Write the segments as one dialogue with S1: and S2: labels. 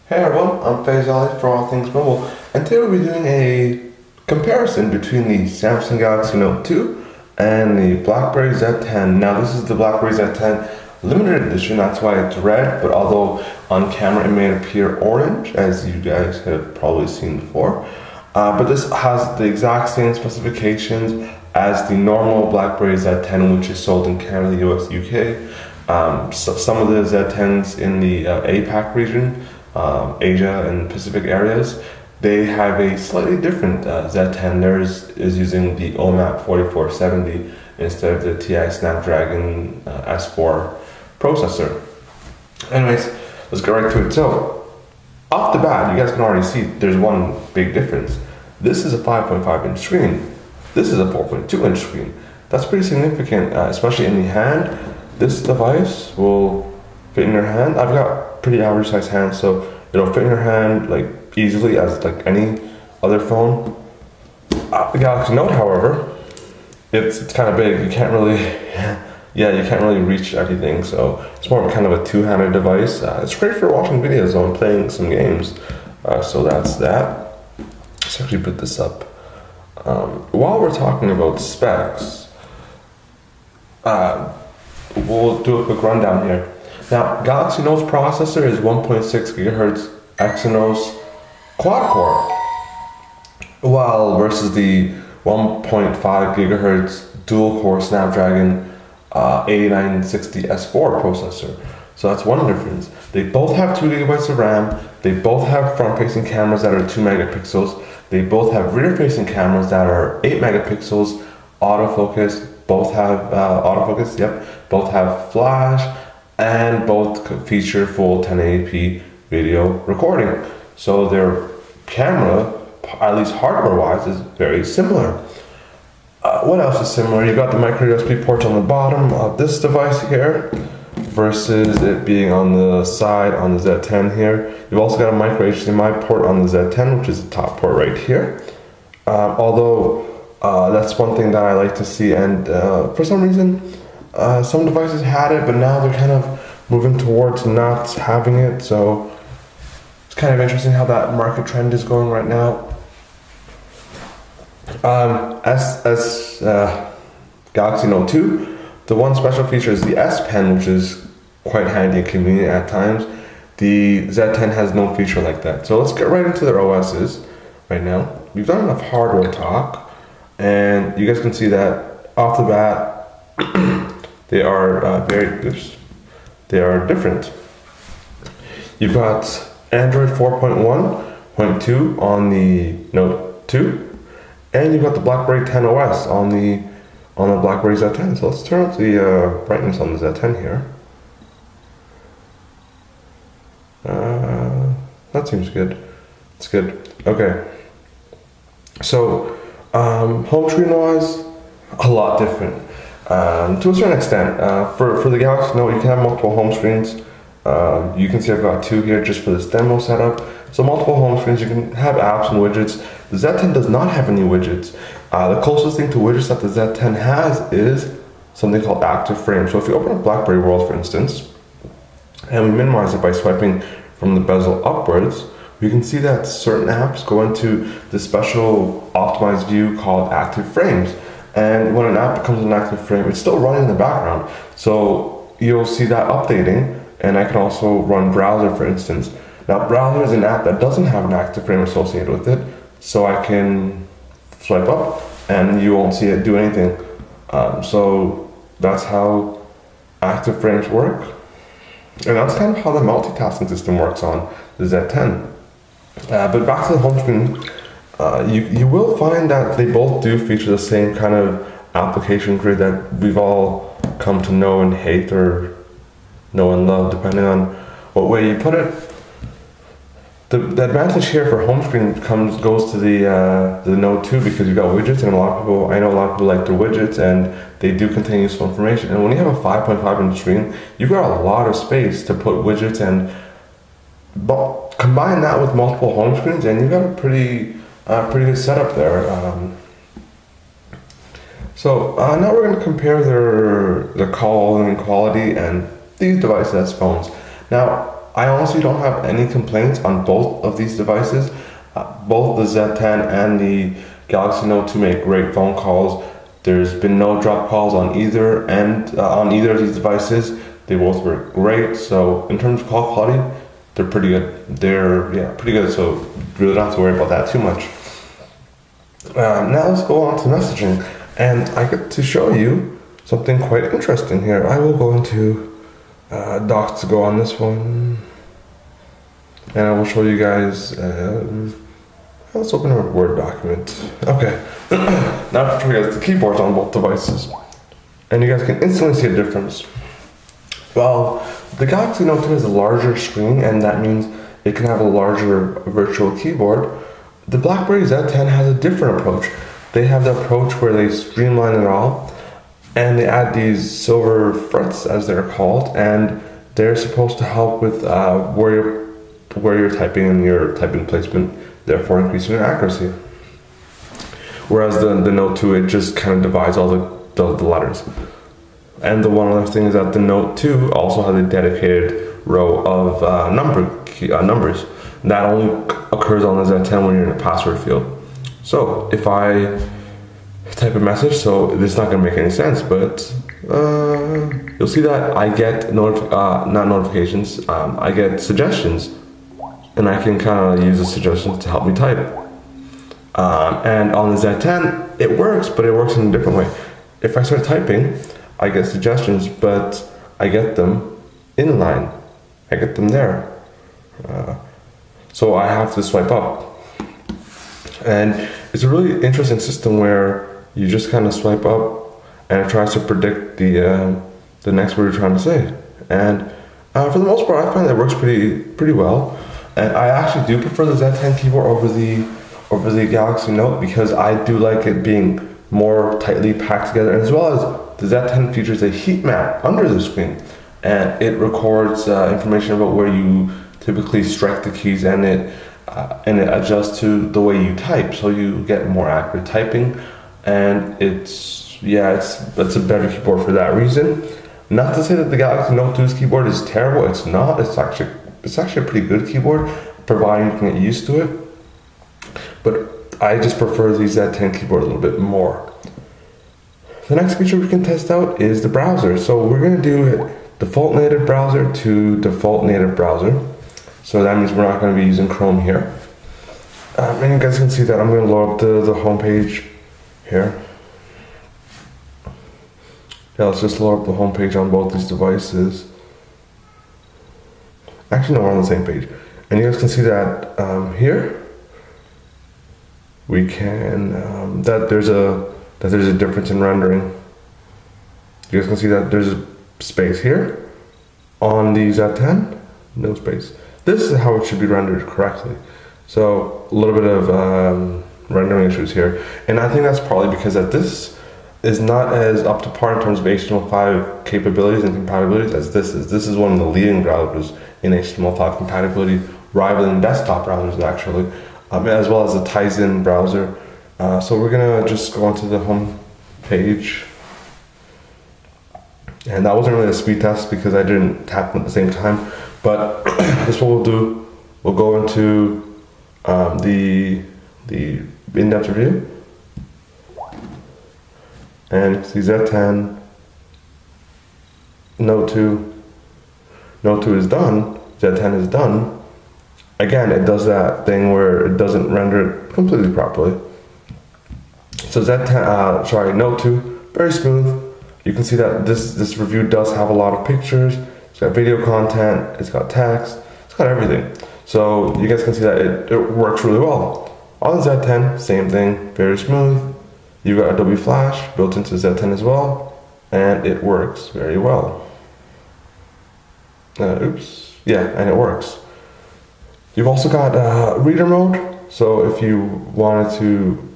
S1: Hey everyone, I'm Faisal for All Things Mobile, and today we'll be doing a comparison between the Samsung Galaxy Note 2 and the BlackBerry Z10. Now this is the BlackBerry Z10 limited edition, that's why it's red, but although on camera it may appear orange, as you guys have probably seen before. But this has the exact same specifications as the normal BlackBerry Z10, which is sold in Canada, US, UK. So some of the Z10s in the APAC region, Asia and Pacific areas, they have a slightly different Z10. Theirs is using the OMAP 4470 instead of the TI Snapdragon S4 processor. Anyways, let's get right to it. So, off the bat, you guys can already see there's one big difference. This is a 5.5 inch screen. This is a 4.2 inch screen. That's pretty significant, especially in the hand. This device will fit in your hand. I've got pretty average size hands, so it'll fit in your hand like easily as like any other phone. The Galaxy Note, however, it's kind of big. You can't really, you can't really reach everything. So it's more of kind of a two-handed device. It's great for watching videos or playing some games. So that's that. Let's actually put this up. While we're talking about specs, we'll do a quick rundown here. Now, Galaxy Note's processor is 1.6 gigahertz Exynos quad-core, while versus the 1.5 gigahertz dual-core Snapdragon 8960 S4 processor. So that's one difference. They both have 2 gigabytes of RAM. They both have front-facing cameras that are 2 megapixels. They both have rear-facing cameras that are 8 megapixels. Autofocus. Both have autofocus. Yep. Both have flash. And both feature full 1080p video recording. So their camera, at least hardware-wise, is very similar. What else is similar? You've got the micro USB port on the bottom of this device here, versus it being on the side on the Z10 here. You've also got a micro HDMI port on the Z10, which is the top port right here. Although that's one thing that I like to see, and for some reason, some devices had it, but now they're kind of moving towards not having it. So it's kind of interesting how that market trend is going right now. As Galaxy Note 2, the one special feature is the S Pen, which is quite handy and convenient at times. The Z10 has no feature like that. So let's get right into their OSs right now. We've done enough hardware talk, and you guys can see that off the bat, they are they are different. You've got Android 4.1.2 on the Note 2, and you've got the BlackBerry 10 OS on the BlackBerry Z10. So let's turn up the brightness on the Z10 here. That seems good. It's good. Okay. So home screen wise, a lot different. To a certain extent, for the Galaxy Note, you can have multiple home screens. You can see I've got 2 here just for this demo setup. So multiple home screens, you can have apps and widgets. The Z10 does not have any widgets. The closest thing to widgets that the Z10 has is something called Active Frame. So if you open up BlackBerry World, for instance, and we minimize it by swiping from the bezel upwards, we can see that certain apps go into the special optimized view called Active Frames. And when an app becomes an active frame, it's still running in the background. So you'll see that updating, and I can also run browser, for instance. Now, browser is an app that doesn't have an active frame associated with it, so I can swipe up and you won't see it do anything. So that's how active frames work. And that's kind of how the multitasking system works on the Z10. But back to the home screen. You will find that they both do feature the same kind of application grid that we've all come to know and hate, or know and love, depending on what way you put it. The advantage here for home screen goes to the Note 2, because you've got widgets, and I know a lot of people like their widgets, and they do contain useful information. And when you have a 5.5 inch screen, you've got a lot of space to put widgets, and combine that with multiple home screens, and you've got a pretty good setup there. So now we're going to compare their calling quality and these devices as phones. Now, I honestly don't have any complaints on both of these devices. Both the Z10 and the Galaxy Note 2 make great phone calls. There's been no drop calls on either end, on either of these devices. They both work great. So in terms of call quality, they're pretty good. They're pretty good. So really don't have to worry about that too much. Now let's go on to messaging, and I get to show you something quite interesting here. I will go into Docs to go on this one, and I will show you guys. Let's open a Word document. Okay, now I'll show you guys the keyboards on both devices, and you guys can instantly see a difference. Well, the Galaxy Note 2 has a larger screen, and that means it can have a larger virtual keyboard. The BlackBerry Z10 has a different approach. They have the approach where they streamline it all, and they add these silver frets, as they're called, and they're supposed to help with where you're typing and your typing placement, therefore increasing your accuracy. Whereas the Note 2, it just kind of divides all the letters. And the one other thing is that the Note 2 also has a dedicated row of numbers. That only occurs on the Z10 when you're in the password field. So if I type a message, so this is not going to make any sense, but you'll see that I get not notifications, I get suggestions, and I can kind of use the suggestions to help me type. And on the Z10, it works, but it works in a different way. If I start typing, I get suggestions, but I get them in line. I get them there. So I have to swipe up. And it's a really interesting system where you just kind of swipe up and it tries to predict the next word you're trying to say. And for the most part, I find that it works pretty well. And I actually do prefer the Z10 keyboard over the Galaxy Note, because I do like it being more tightly packed together, and as well as the Z10 features a heat map under the screen, and it records information about where you typically strike the keys, and it adjusts to the way you type, so you get more accurate typing. And it's a better keyboard for that reason. Not to say that the Galaxy Note 2's keyboard is terrible. It's not. It's actually a pretty good keyboard, providing you can get used to it. But I just prefer the Z10 keyboard a little bit more. The next feature we can test out is the browser. So we're going to do default native browser to default native browser. So that means we're not going to be using Chrome here. And you guys can see that I'm going to load up the home page here. Yeah, let's just load up the home page on both these devices. Actually, no, we're on the same page. And you guys can see that here we can that there's a difference in rendering. You guys can see that there's a space here. On the Z10, no space. This is how it should be rendered correctly. So a little bit of rendering issues here, and I think that's probably because that this is not as up to par in terms of HTML5 capabilities and compatibilities as this is. This is one of the leading browsers in HTML5 compatibility, rivaling desktop browsers actually, as well as the Tizen browser. So we're gonna just go onto the home page, and that wasn't really a speed test because I didn't tap them at the same time. But this is what we'll do. We'll go into the in-depth review, and see Z10, Note 2. Note 2 is done. Z10 is done. Again, it does that thing where it doesn't render it completely properly. So Note 2, very smooth. You can see that this review does have a lot of pictures. It's got video content, it's got text, it's got everything. So you guys can see that it works really well. On the Z10, same thing, very smooth. You've got Adobe Flash built into Z10 as well, and it works very well. And it works. You've also got reader mode, so if you wanted to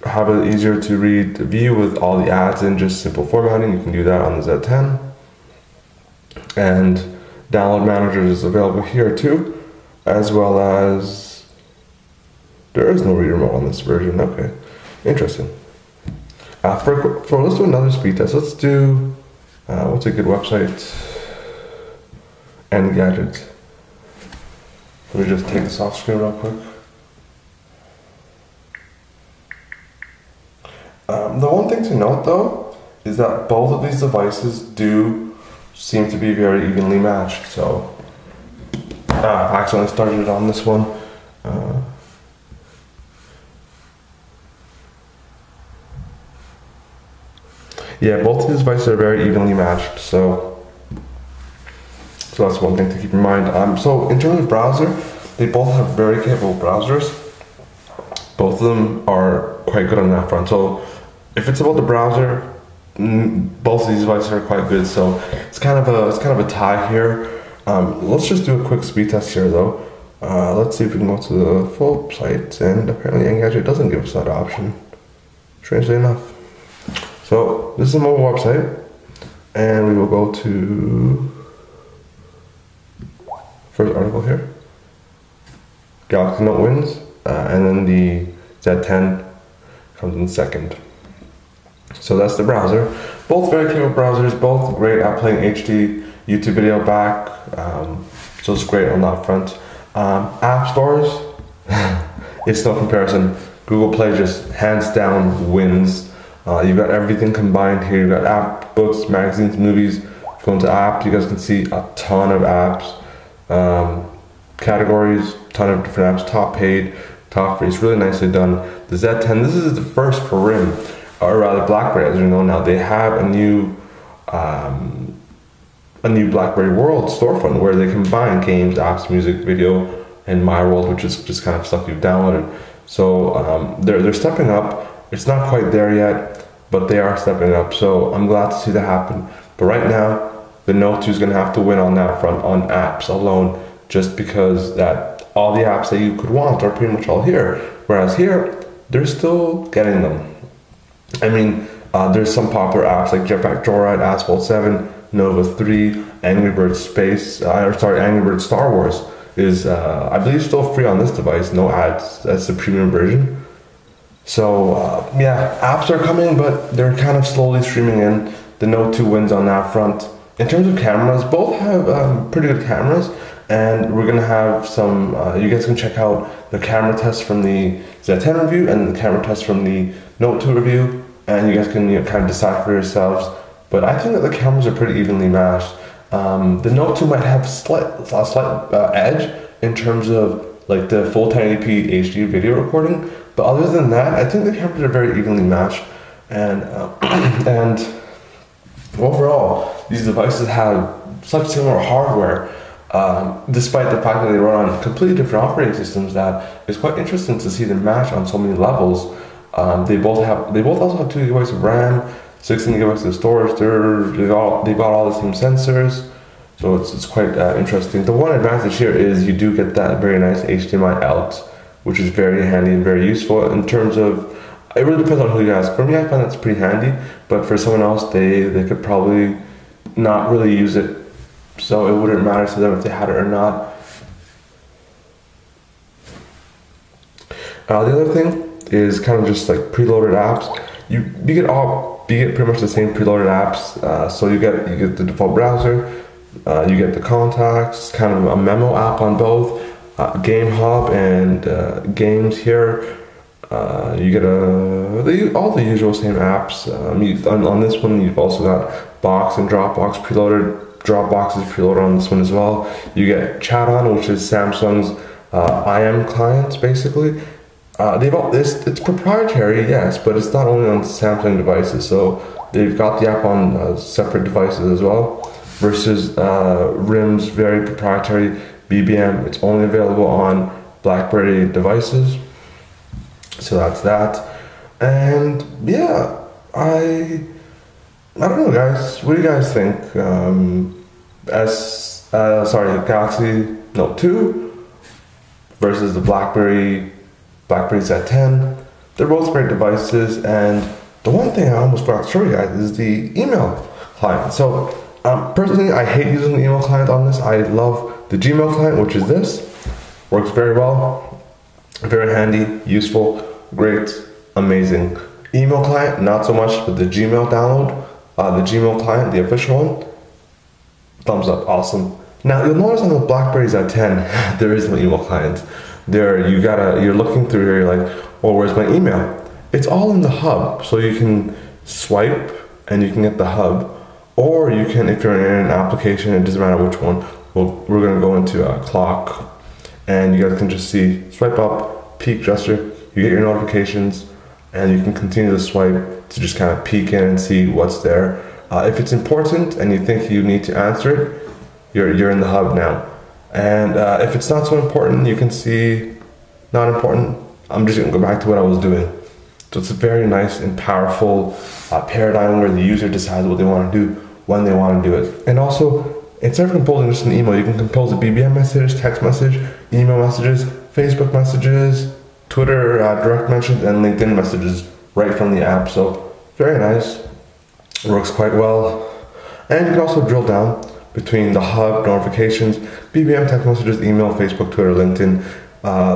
S1: have it easier to read the view with all the ads in just simple formatting, you can do that on the Z10. And download manager is available here too, as well as there is no reader mode on this version. Okay, interesting. Let's do another speed test. Let's do what's a good website? And gadgets. Let me just take this off screen real quick. The one thing to note though is that both of these devices do seem to be very evenly matched. So I accidentally started it on this one. Yeah, both of these devices are very evenly matched. So that's one thing to keep in mind. So in terms of browser, they both have very capable browsers. Both of them are quite good on that front. So if it's about the browser, both of these devices are quite good. So it's kind of a tie here. Let's just do a quick speed test here though. Let's see if we can go to the full site, and apparently Engadget doesn't give us that option, strangely enough. So this is a mobile website, and we will go to first article here. Galaxy Note wins, and then the Z10 comes in second. So that's the browser. Both very capable browsers, both great at playing HD YouTube video back. So it's great on that front. App stores, it's no comparison. Google Play just hands down wins. You've got everything combined here. You've got app, books, magazines, movies. If you go into apps, you guys can see a ton of apps. Categories, ton of different apps, top paid, top free. It's really nicely done. The Z10, this is the first for RIM, or rather BlackBerry, as you know now. They have a new BlackBerry World storefront where they combine games, apps, music, video, and My World, which is just kind of stuff you've downloaded. So they're stepping up. It's not quite there yet, but they are stepping up. So I'm glad to see that happen. But right now, the Note 2 is going to have to win on that front on apps alone, just because that all the apps that you could want are pretty much all here. Whereas here, they're still getting them. I mean, there's some popular apps like Jetpack Joyride, Asphalt 7, Nova 3, Angry Birds Space, Angry Birds Star Wars is, I believe, still free on this device, no ads. That's the premium version. So yeah, apps are coming, but they're kind of slowly streaming in. The Note 2 wins on that front. In terms of cameras, both have pretty good cameras, and we're gonna have some, you guys can check out the camera test from the Z10 review and the camera test from the Note 2 review, and you guys can kind of decide for yourselves. But I think that the cameras are pretty evenly matched. The Note 2 might have a slight edge in terms of like the full 1080p HD video recording, but other than that, I think the cameras are very evenly matched, and overall, these devices have such similar hardware, despite the fact that they run on completely different operating systems, that it's quite interesting to see them match on so many levels. They both also have 2 GB of RAM, 16 GB of storage. They've got all the same sensors, so it's quite interesting. The one advantage here is you do get that very nice HDMI out, which is very handy and very useful in terms of, it really depends on who you ask. For me, I find that's pretty handy, but for someone else, they could probably not really use it, so it wouldn't matter to them if they had it or not. The other thing is kind of just like preloaded apps. You get pretty much the same preloaded apps. So you get the default browser, you get the contacts, kind of a memo app on both, Game Hub and games here. You get all the usual same apps. On this one, you've also got Box and Dropbox preloaded. Dropbox is preloaded on this one as well. You get Chat On, which is Samsung's IM client, basically. It's proprietary, yes, but it's not only on Samsung devices. So they've got the app on separate devices as well. Versus RIM's very proprietary BBM. It's only available on BlackBerry devices. So that's that. And yeah, I don't know, guys. What do you guys think? Galaxy Note 2 versus the BlackBerry Z10. They're both great devices, and the one thing I almost forgot to show you guys is the email client. So personally, I hate using the email client on this. I love the Gmail client, which is this. Works very well, very handy, useful, great, amazing. Email client, not so much, but the Gmail download, the Gmail client, the official one, thumbs up, awesome. Now you'll notice on the BlackBerry Z10, there is no email client. You're looking through here, you're like, well, where's my email? It's all in the hub, so you can swipe and you can get the hub, or you can, if you're in an application, it doesn't matter which one. Well, we're gonna go into a clock, and you guys can just see, swipe up, peek gesture, you get your notifications, and you can continue to swipe to just kind of peek in and see what's there. If it's important and you think you need to answer it, you're in the hub now. And if it's not so important, you can see not important. I'm just gonna go back to what I was doing. So it's a very nice and powerful paradigm where the user decides what they want to do when they want to do it. And also, instead of composing just an email, you can compose a BBM message, text message, email messages, Facebook messages, Twitter direct mentions, and LinkedIn messages right from the app. So very nice. It works quite well. And you can also drill down between the hub, notifications, BBM, text messages, email, Facebook, Twitter, LinkedIn,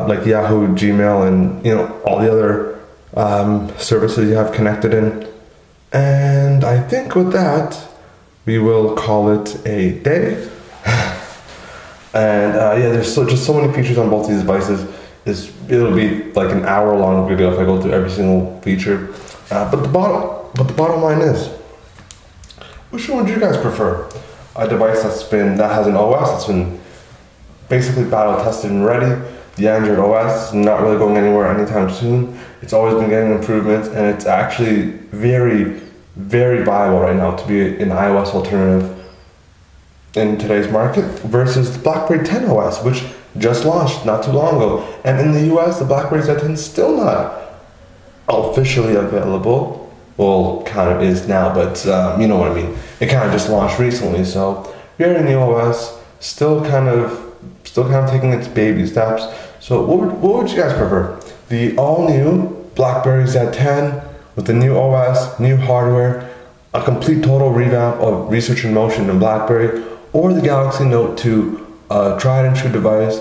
S1: like Yahoo, Gmail, and all the other services you have connected in. And I think with that, we will call it a day. And yeah, there's just so many features on both these devices. It'll be like an hour-long video if I go through every single feature. But the bottom line is, which one would you guys prefer? A device that has an OS that's been basically battle tested and ready. The Android OS is not really going anywhere anytime soon. It's always been getting improvements, and it's actually very, very viable right now to be an iOS alternative in today's market versus the BlackBerry 10 OS, which just launched not too long ago. And in the US, the BlackBerry Z10 is still not officially available. Well, kind of is now, but you know what I mean. It kind of just launched recently, so very new OS, still kind of taking its baby steps. So what would you guys prefer? The all-new BlackBerry Z10 with the new OS, new hardware, a complete total revamp of research in motion in BlackBerry, or the Galaxy Note 2, a tried and true device,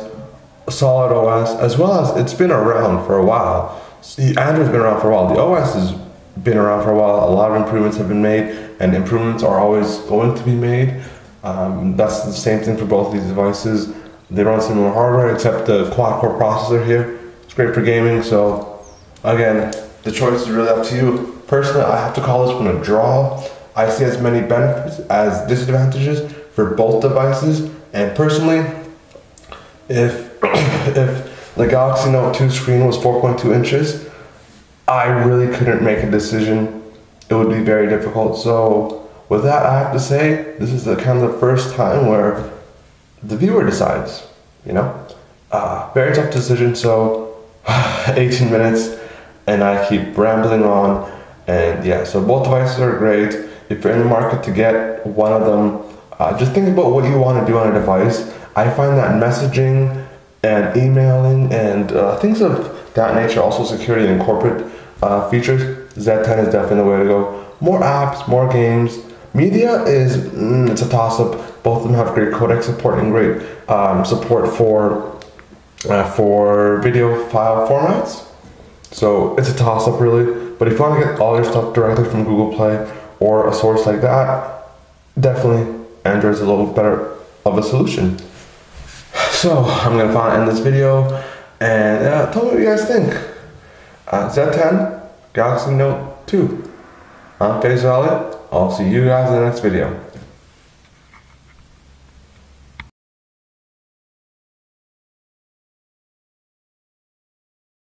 S1: a solid OS, as well as it's been around for a while. Android's been around for a while. The OS has been around for a while. A lot of improvements have been made, and improvements are always going to be made. That's the same thing for both of these devices. They run similar hardware, except the quad-core processor here. It's great for gaming, so again, the choice is really up to you. Personally, I have to call this one a draw. I see as many benefits as disadvantages for both devices, and personally, if the Galaxy Note 2 screen was 4.2 inches, I really couldn't make a decision. It would be very difficult. So with that, I have to say, this is the first time where the viewer decides, very tough decision. So 18 minutes and I keep rambling on, and yeah, so both devices are great. If you're in the market to get one of them, just think about what you want to do on a device. I find that messaging and emailing and things of that nature, also security and corporate features, Z10 is definitely the way to go. More apps, more games. Media it's a toss-up. Both of them have great codec support and great support for video file formats. So it's a toss-up really. But if you want to get all your stuff directly from Google Play or a source like that, definitely Android's a little better of a solution. So I'm gonna finally end this video, and tell me what you guys think. Z10, Galaxy Note 2. I'm Faisal. I'll see you guys in the next video.